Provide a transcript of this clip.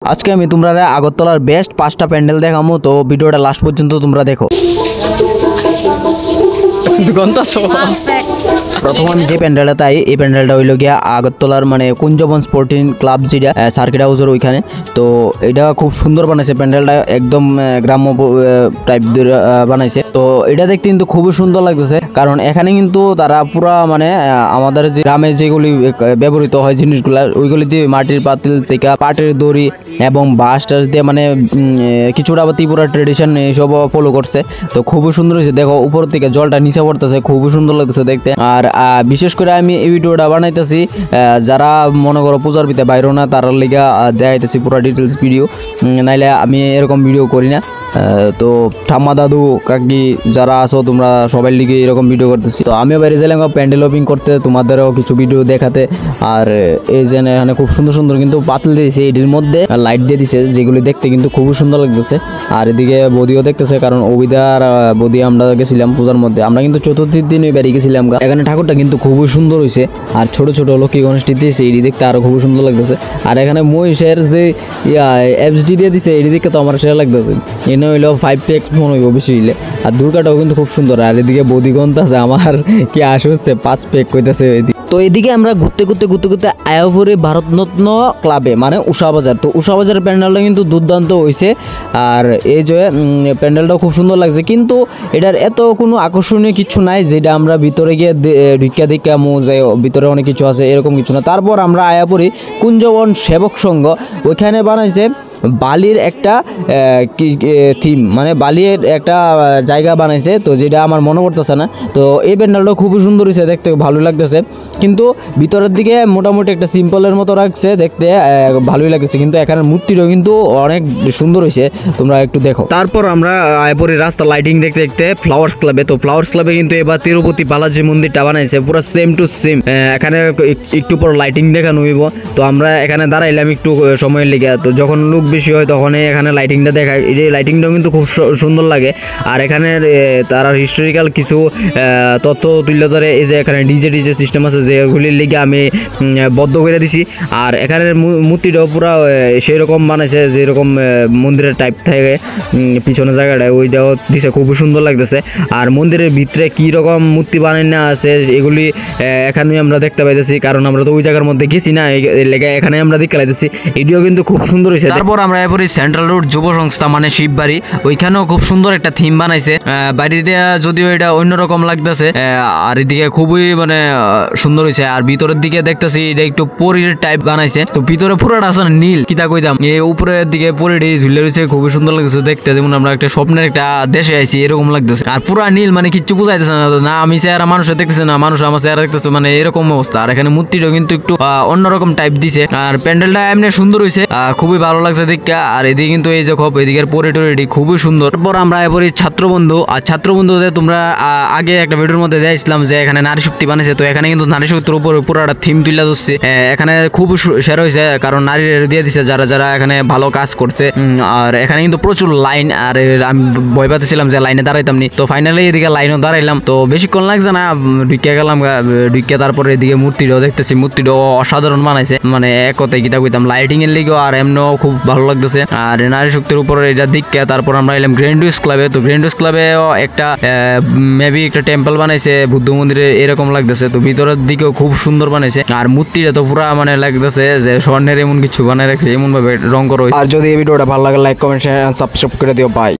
আজকে আমি তোমরা আগরতলার বেস্ট 5টা প্যান্ডেল দেখামো, তো ভিডিওটা লাস্ট পর্যন্ত তোমরা দেখো। প্রথম আমি যে প্যান্ডেলটা তাই এই প্যান্ডেলটা হইল গিয়া আগরতলার মানে কুঞ্জবন স্পোর্টিং ক্লাব যেটা সার্কিট হাউসের ওইখানে। তো এটা খুব সুন্দর বানাইছে প্যান্ডেলটা, একদম গ্রাম্য টাইপ বানাইছে। তো এটা দেখতে কিন্তু খুবই সুন্দর লাগতেছে, কারণ এখানে কিন্তু তারা পুরা মানে আমাদের যে গ্রামে যেগুলি ব্যবহৃত হয় জিনিসগুলা ওইগুলি দিয়ে মাটির পাতিল থেকে পাটের দড়ি এবং বাঁশ টাস দিয়ে মানে কিছুটা ত্রিপুরা ট্রেডিশন এইসব ফলো করছে। তো খুবই সুন্দর হয়েছে, দেখো উপর থেকে জলটা নিচে পড়তেছে, খুবই সুন্দর লাগতেছে দেখতে। আর বিশেষ করে আমি এই ভিডিওটা বানাইতেছি যারা মনে করো পূজার ভিতরে বাইরেও না তার লিগা দেখাইতেছি পুরো ডিটেলস ভিডিও, নাইলে আমি এরকম ভিডিও করি না। তো ঠাম্মা দাদু কাকি যারা আছো তোমরা সবাই লিগে এরকম ভিডিও করতেছি। তো আমিও বাইরে গেলাম প্যান্ডেল ওপিং করতে, তোমাদেরও কিছু ভিডিও দেখাতে। আর এই যে এখানে খুব সুন্দর সুন্দর কিন্তু পাতিল দিয়েছে, এটির মধ্যে লাইট দিয়ে দিছে যেগুলি দেখতে কিন্তু খুবই সুন্দর লাগতেছে। আর এদিকে বদিও দেখতেছে, কারণ অবিদার বদি আমরা গেছিলাম পূজার মধ্যে, আমরা কিন্তু চতুর্থীর দিন ওই বাড়ি গেছিলাম। এখানে ঠাকুরটা কিন্তু খুবই সুন্দর হয়েছে, আর ছোট ছোট লক্ষ্মী গণেশটি দিয়েছে, এটি দেখতে আরো খুবই সুন্দর লাগতেছে। আর এখানে মহিষের যে এফসডি দিয়ে দিছে এটি দেখতে তো আমার সেরা লাগতেছে। এনে হইলো 5 পেক মনে হইব বেশি হইলে। আর দুর্গাটাও কিন্তু খুব সুন্দর। আর এদিকে বদিগন্ত আছে, আমার কি আশ হচ্ছে 5 পেক কইতেছে। তো এদিকে আমরা ঘুরতে ঘুরতে ঘুরতে ঘুরতে আয়াপুরে ভারতরত্ন ক্লাবে মানে উষাবাজার। তো উষাবাজারের প্যান্ডেলটা কিন্তু দুর্দান্ত হয়েছে, আর এই যে প্যান্ডেলটাও খুব সুন্দর লাগছে, কিন্তু এটার এত কোনো আকর্ষণীয় কিছু নাই যেটা আমরা ভিতরে গিয়ে ঢুকিয়া দেখা যে ভিতরে অনেক কিছু আছে এরকম কিছু না। তারপর আমরা আয়াপুরি কুঞ্জবন সেবক সংঘ, ওইখানে বানাইছে বালির একটা থিম, মানে বালির একটা জায়গা বানাইছে, তো যেটা আমার মনে পড়তেছে না। তো এই প্যান্ডেলটা খুবই সুন্দর হয়েছে, দেখতে ভালো লাগতেছে, কিন্তু ভিতরের দিকে মোটামুটি একটা সিম্পলের মতো রাখছে, দেখতে ভালোই লাগতেছে। কিন্তু এখানে মূর্তিটাও কিন্তু অনেক সুন্দর হয়েছে, তোমরা একটু দেখো। তারপর আমরা আয়পুরি রাস্তা লাইটিং দেখতে দেখতে ফ্লাওয়ার্স ক্লাবে। তো ফ্লাওয়ার্স ক্লাবে কিন্তু এবার তিরুপতি বালাজি মন্দিরটা বানাইছে পুরো সেম টু সেম। এখানে একটু পর লাইটিং দেখানো হইব, তো আমরা এখানে দাঁড়াইলাম একটু সময়ের লেগে। তো যখন লোক বেশি হয় তখন এখানে লাইটিংটা দেখায়, এই যে লাইটিংটাও কিন্তু খুব সুন্দর লাগে। আর এখানে তারা হিস্টোরিক্যাল কিছু তথ্য তুলে ধরে, এই যে এখানে ডিজে সিস্টেম আছে যেগুলির লিগে আমি বদ্ধ করে দিছি। আর এখানের মূর্তিটাও পুরো সেই রকম বানাইছে যেরকম মন্দিরের টাইপ থাকে, পিছনের জায়গাটায় ওইটাও দিছে, খুবই সুন্দর লাগতেছে। আর মন্দিরের ভিতরে কি রকম মূর্তি বানানো আছে এগুলি এখানে আমরা দেখতে পাইতেছি, কারণ আমরা তো ওই জায়গার মধ্যে গেছি না, এই লেগে এখানে আমরা দেখতে পাইতেছি। এটিও কিন্তু খুব সুন্দর হয়েছে। তারপর আমরা এরপরে সেন্ট্রাল রোড যুব সংস্থা মানে শিববাড়ি, ওইখানেও খুব সুন্দর একটা থিম বানাইছে। বাড়িতে যদিও এটা অন্যরকম লাগতেছে, আর এদিকে খুবই মানে সুন্দর হয়েছে। আর ভিতরের দিকে দেখতেছি এটা একটু পরীর টাইপ বানাইছে, তো ভিতরে পুরোটা আছে নীল কিতা কইতাম, এই উপরের দিকে পরীটি ঝুলে রয়েছে, খুবই সুন্দর লাগতেছে দেখতে, যেমন আমরা একটা স্বপ্নের একটা দেশে আইছি এরকম লাগতেছে। আর পুরা নীল মানে কিচ্ছু বুঝাইতেছে না, আমি চেহারা মানুষের দেখতেছে না, মানুষ আমার চেহারা দেখতেছে, মানে এরকম অবস্থা। আর এখানে মূর্তিটাও কিন্তু একটু অন্যরকম টাইপ দিছে। আর প্যান্ডেলটা এমনি সুন্দর হয়েছে, খুবই ভালো লাগছে দেখতে। আর এদিকে কিন্তু এই যে এদিকের পরিটরিটি খুবই সুন্দর। তারপর আমরা এরপরে ছাত্রবন্ধু, আর ছাত্রবন্ধুতে তোমরা আগে একটা ভিডিওর মধ্যে দেখছিলাম যে এখানে নারী শক্তি বানিয়েছে, তো এখানে কিন্তু নারী শক্তির উপর পুরো একটা থিম তুলে ধরছে। এখানে খুব সেরা হয়েছে, কারণ নারীরা দিয়ে দিচ্ছে যারা যারা এখানে ভালো কাজ করছে। আর এখানে কিন্তু প্রচুর লাইন, আর আমি ভয় পাচ্ছিলাম যে লাইনে দাঁড়াইতাম নি, তো ফাইনালি এদিকে লাইনও দাঁড়াইলাম। তো বেশিক্ষণ লাগছে না, ঢুকিয়ে গেলাম, ঢুকিয়ে তারপরে এদিকে মূর্তিটাও দেখতেছি, মূর্তিটাও অসাধারণ বানাইছে, মানে এক কথায় কিতা কইতাম লাইটিং এর লিগেও আর এমনও খুব ভালো লাগতেছে। আর নারী শক্তির উপরে এটা দিককে। তারপর আমরা এলাম গ্র্যান্ডউইস ক্লাবে। তো গ্র্যান্ডউইস ক্লাবেও একটা মেবি একটা টেম্পল বানাইছে বুদ্ধ মন্দিরে এরকম লাগতেছে, তো ভিতরের দিকেও খুব সুন্দর বানাইছে। আর মূর্তিটা তো পুরা মানে লাগতেছে যে স্বর্ণের এমন কিছু বানাই রাখছে, এমন ভাবে রং করা। আর যদি এই ভিডিওটা ভালো লাগে লাইক কমেন্ট শেয়ার সাবস্ক্রাইব করে দিও, বাই।